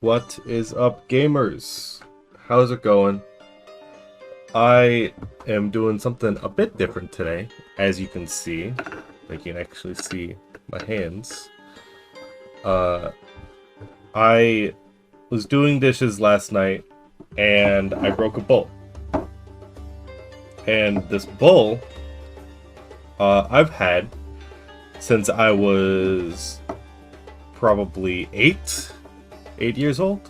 What is up, gamers? How's it going? I am doing something a bit different today, as you can see. You can actually see my hands. I was doing dishes last night, and I broke a bowl. And this bowl, I've had since I was probably 8 years old,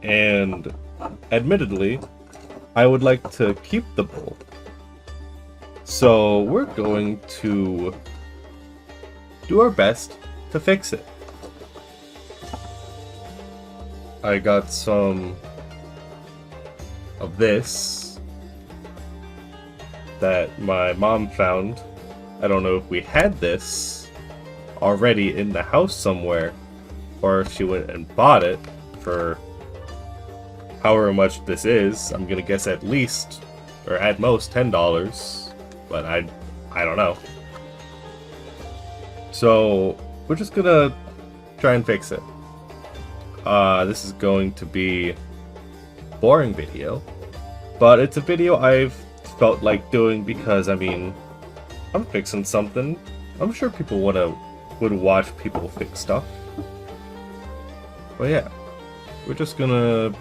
and admittedly I would like to keep the bowl, so we're going to do our best to fix it. I got some of this that my mom found. I don't know if we had this already in the house somewhere, or if she went and bought it for however much this is. I'm gonna guess at least, or at most, $10, but I don't know. So we're just gonna try and fix it. This is going to be a boring video, but it's a video I've felt like doing because, I mean, I'm fixing something. I'm sure people would watch people fix stuff. But yeah, we're just gonna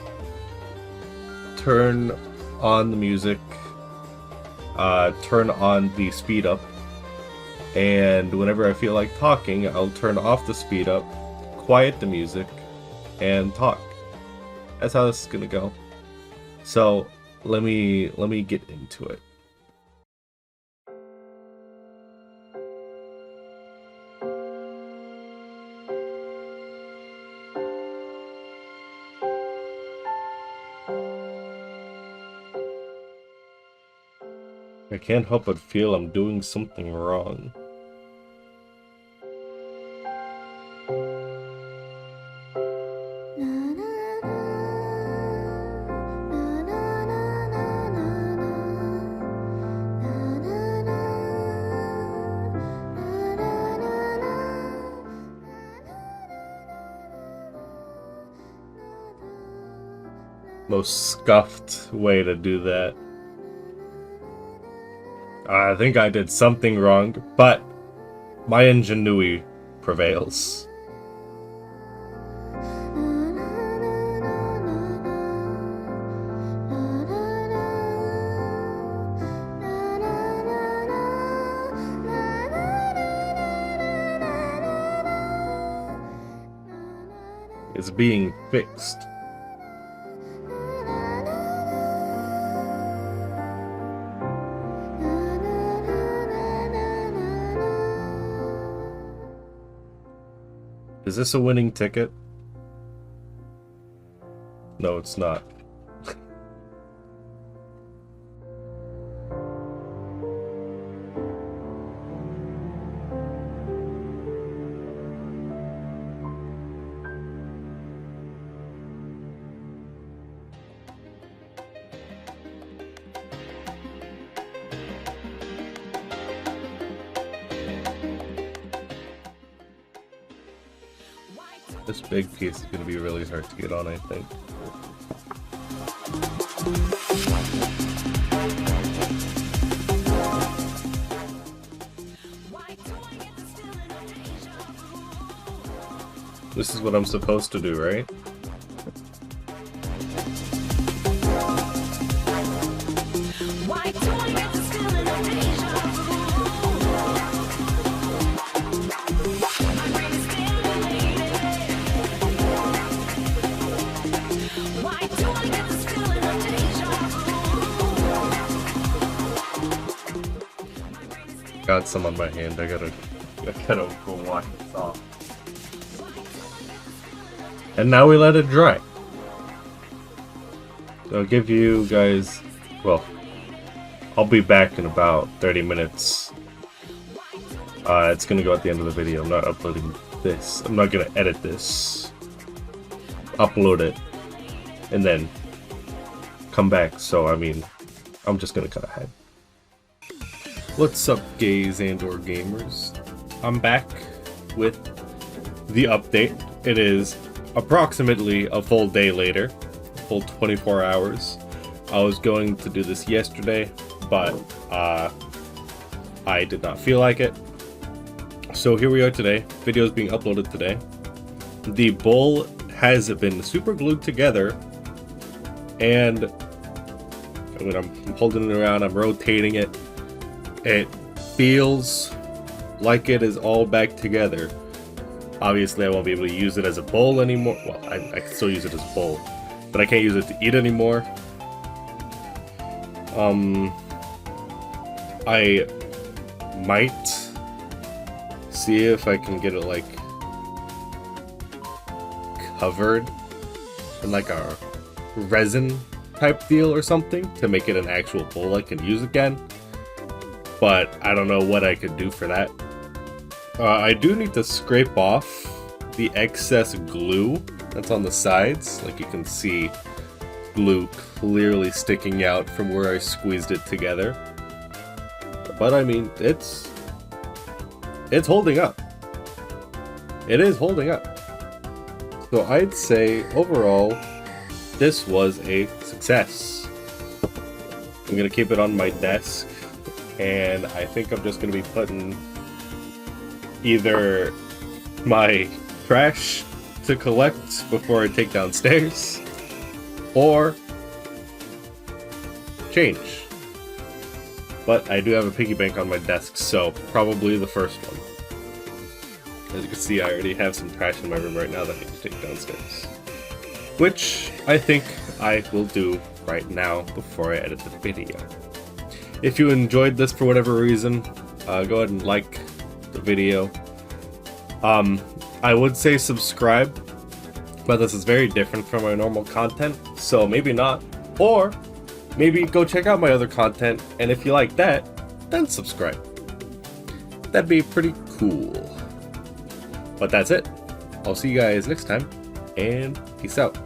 turn on the music, turn on the speed up, and whenever I feel like talking, I'll turn off the speed up, quiet the music, and talk. That's how this is gonna go. So let me get into it. I can't help but feel I'm doing something wrong. Most scuffed way to do that. I think I did something wrong, but my ingenuity prevails. It's being fixed. Is this a winning ticket? No, it's not. This big piece is going to be really hard to get on, I think. This is what I'm supposed to do, right? Got some on my hand. I gotta go wash this off. And now we let it dry. So I'll give you guys, well, I'll be back in about 30 minutes. It's gonna go at the end of the video. I'm not uploading this. I'm not gonna edit this. Upload it. And then come back. So, I mean, I'm just gonna cut ahead. What's up, gays and or gamers? I'm back with the update. It is approximately a full day later, full 24 hours. I was going to do this yesterday, but I did not feel like it. So here we are today. Video is being uploaded today. The bowl has been super glued together, and when I'm holding it around, I'm rotating it. It feels like it is all back together. Obviously, I won't be able to use it as a bowl anymore. Well, I can still use it as a bowl, but I can't use it to eat anymore. I might see if I can get it like covered in like a resin type deal or something to make it an actual bowl I can use again. But I don't know what I could do for that. I do need to scrape off the excess glue that's on the sides. Like you can see glue clearly sticking out from where I squeezed it together. But I mean, it's holding up. It is holding up. So I'd say overall, this was a success. I'm gonna keep it on my desk, and I think I'm just gonna be putting either my trash to collect before I take downstairs, or change. But I do have a piggy bank on my desk, so probably the first one. As you can see, I already have some trash in my room right now that I need to take downstairs, which I think I will do right now before I edit the video. If you enjoyed this for whatever reason, go ahead and like the video. I would say subscribe, but this is very different from my normal content, so maybe not. Or maybe go check out my other content, and if you like that, then subscribe. That'd be pretty cool. But that's it. I'll see you guys next time, and peace out.